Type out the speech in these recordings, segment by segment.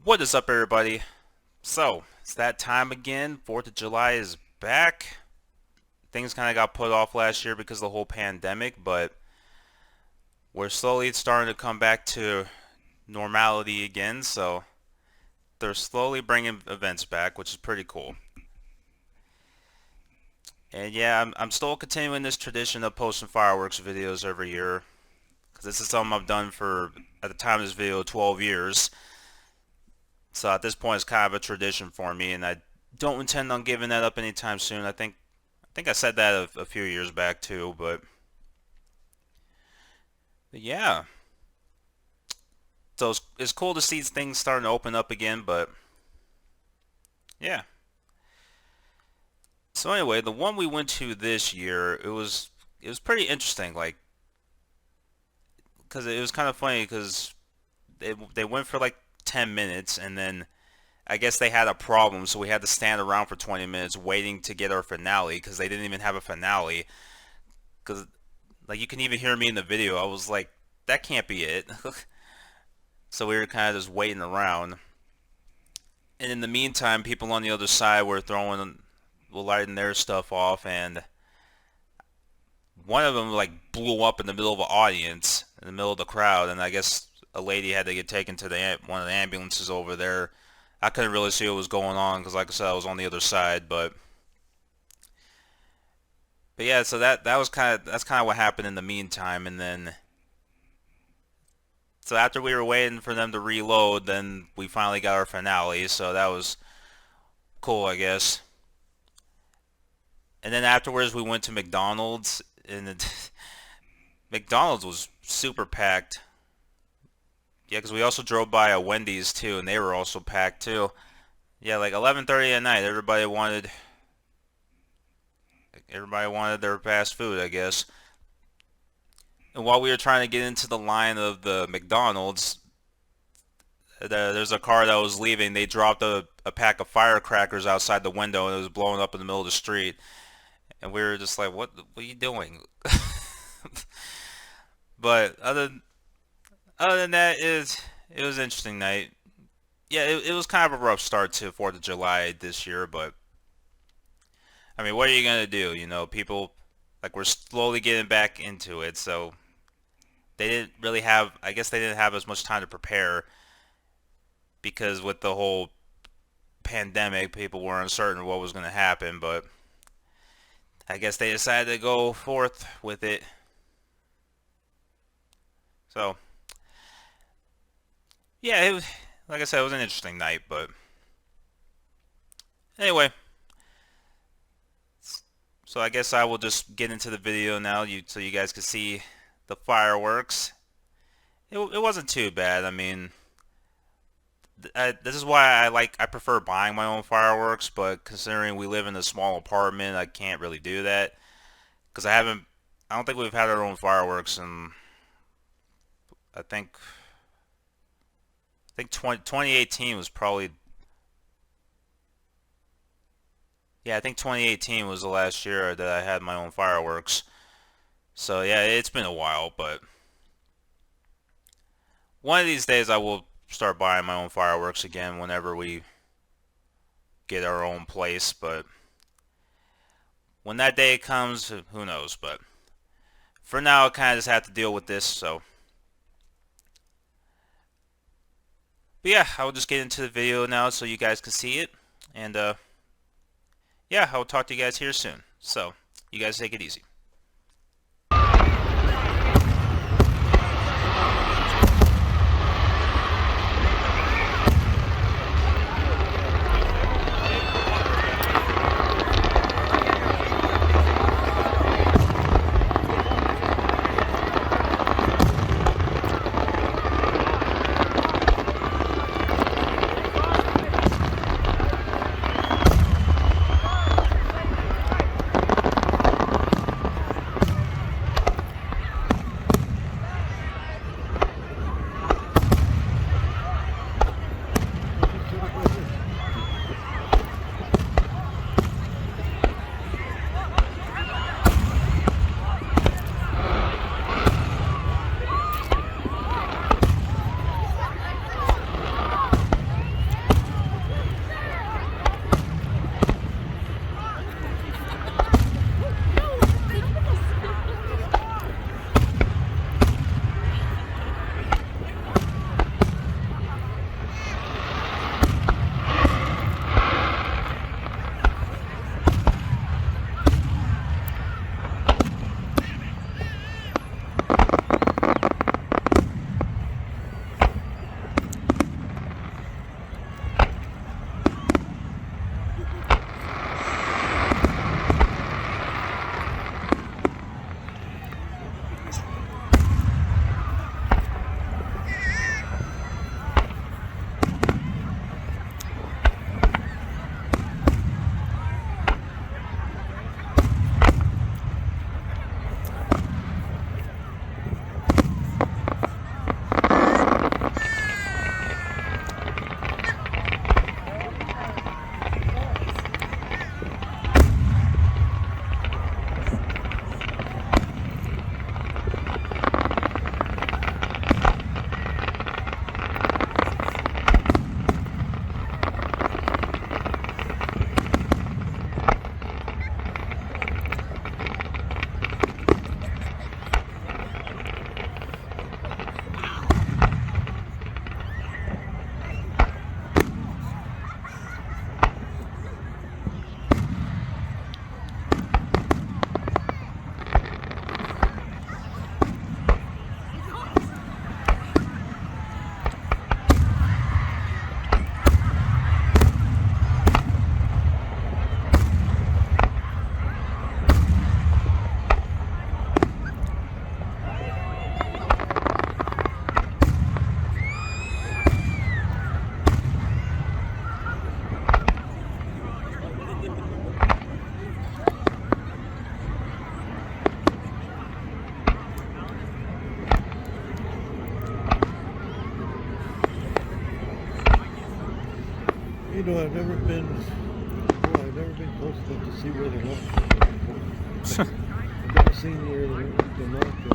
What is up, everybody? So, it's that time again. 4th of July is back. Things kind of got put off last year because of the whole pandemic, but we're slowly starting to come back to normality again, so they're slowly bringing events back, which is pretty cool. And yeah, I'm still continuing this tradition of posting fireworks videos every year, because this is something I've done for, at the time of this video, 12 years. So at this point, it's kind of a tradition for me, and I don't intend on giving that up anytime soon. I think I said that a few years back too, but yeah. So it's cool to see things starting to open up again, but yeah. So anyway, the one we went to this year, it was pretty interesting, like, because it was kind of funny because they went for like 10 minutes, and then I guess they had a problem, so we had to stand around for 20 minutes waiting to get our finale because they didn't even have a finale. Because, like, you can even hear me in the video. I was like, that can't be it. So we were kind of just waiting around. And in the meantime, people on the other side were lighting their stuff off, and one of them, like, blew up in the middle of an audience, in the middle of the crowd, and I guess a lady had to get taken to one of the ambulances over there. I couldn't really see what was going on because, like I said, I was on the other side. But yeah, so that's kind of what happened in the meantime. And then, so after we were waiting for them to reload, then we finally got our finale. So that was cool, I guess. And then afterwards, we went to McDonald's, and McDonald's was super packed. Yeah, because we also drove by a Wendy's too, and they were also packed too. Yeah, like 11:30 at night, everybody wanted their fast food, I guess. And while we were trying to get into the line of the McDonald's, there's a car that was leaving. They dropped a pack of firecrackers outside the window, and it was blowing up in the middle of the street. And we were just like, "What are you doing?" But other than that, it was an interesting night. Yeah, it was kind of a rough start to 4th of July this year, but I mean, what are you gonna do? You know, people, like, we're slowly getting back into it, so they didn't really have, I guess they didn't have as much time to prepare because with the whole pandemic, people were uncertain what was gonna happen, but I guess they decided to go forth with it. So, yeah, like I said, it was an interesting night, but anyway, so I guess I will just get into the video now, so you guys can see the fireworks. It wasn't too bad. I mean, this is why I prefer buying my own fireworks, but considering we live in a small apartment, I can't really do that because I don't think we've had our own fireworks in, I think 2018 was probably, yeah, I think 2018 was the last year that I had my own fireworks. So yeah, it's been a while, but one of these days I will start buying my own fireworks again whenever we get our own place. But when that day comes, who knows? But for now, I kind of just have to deal with this. But yeah, I will just get into the video now so you guys can see it. And yeah, I will talk to you guys here soon. So you guys take it easy. I've never been. Well, I've never been close enough to see where the north. I've never seen where the north goes.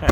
Is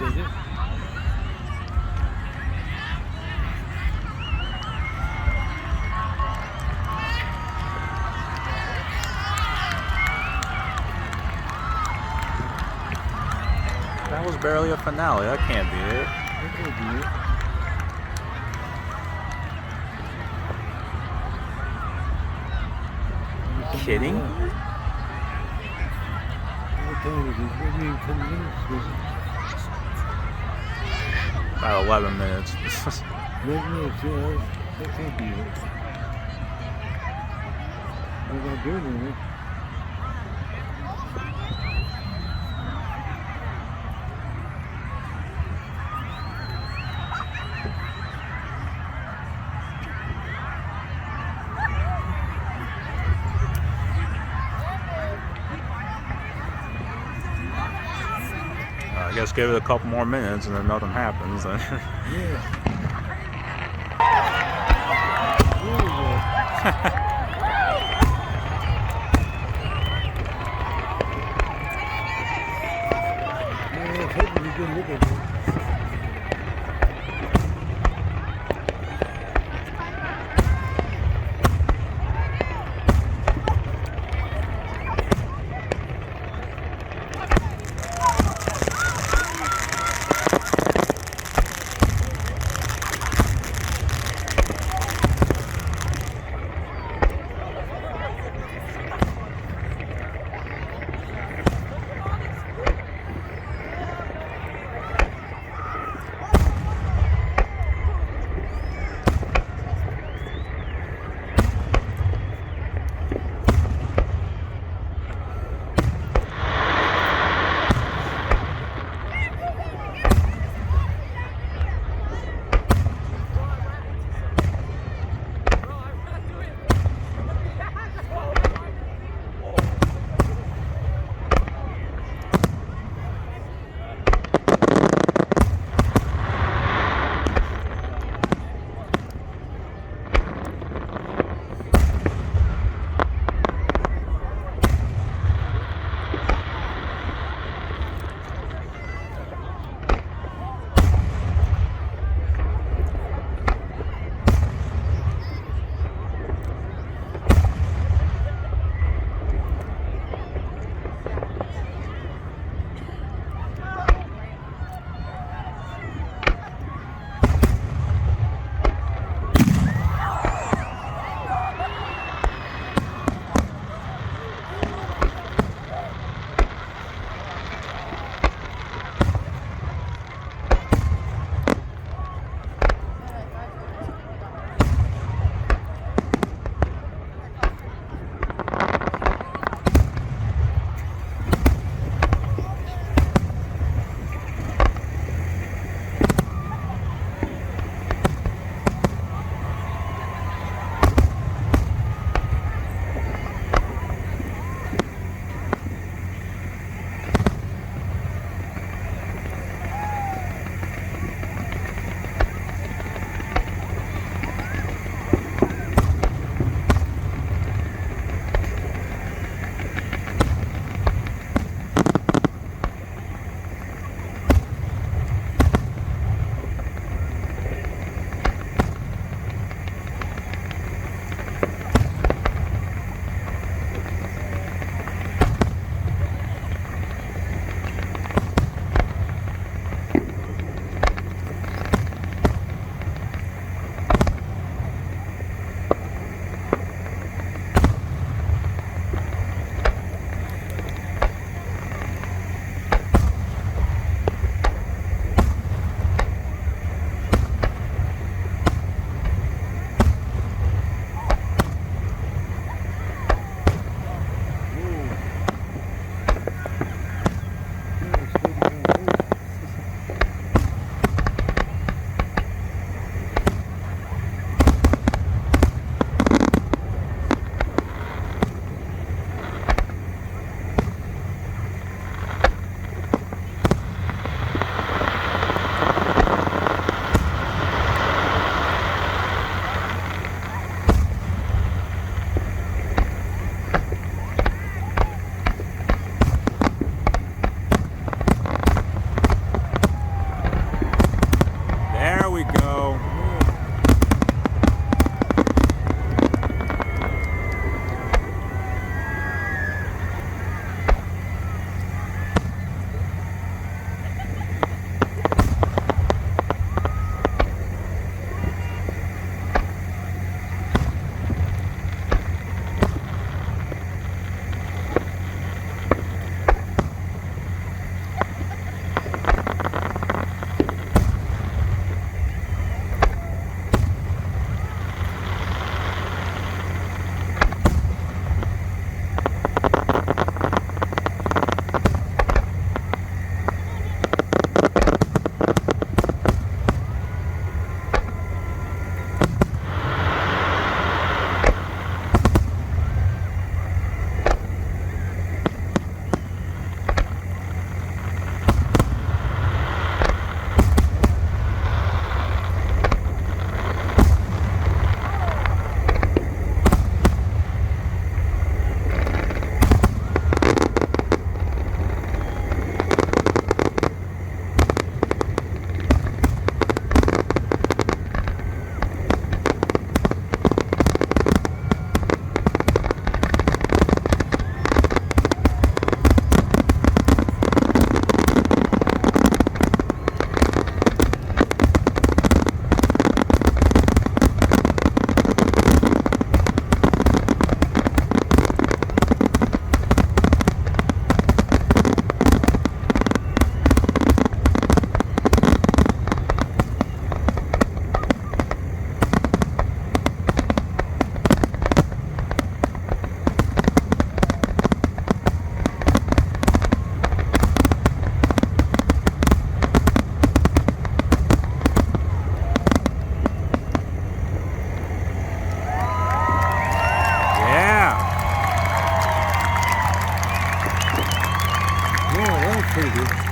that it? That was barely a finale. That can't be it. That could be it. Maybe somebody Kidding? left. What time is it? Maybe in 10 minutes, was it? About 11 minutes. 11 minutes, yeah. That can't be it. What am I doing in it? I guess give it a couple more minutes and then nothing happens. Yeah. Yeah, I was hoping you didn't look at it. pretty good.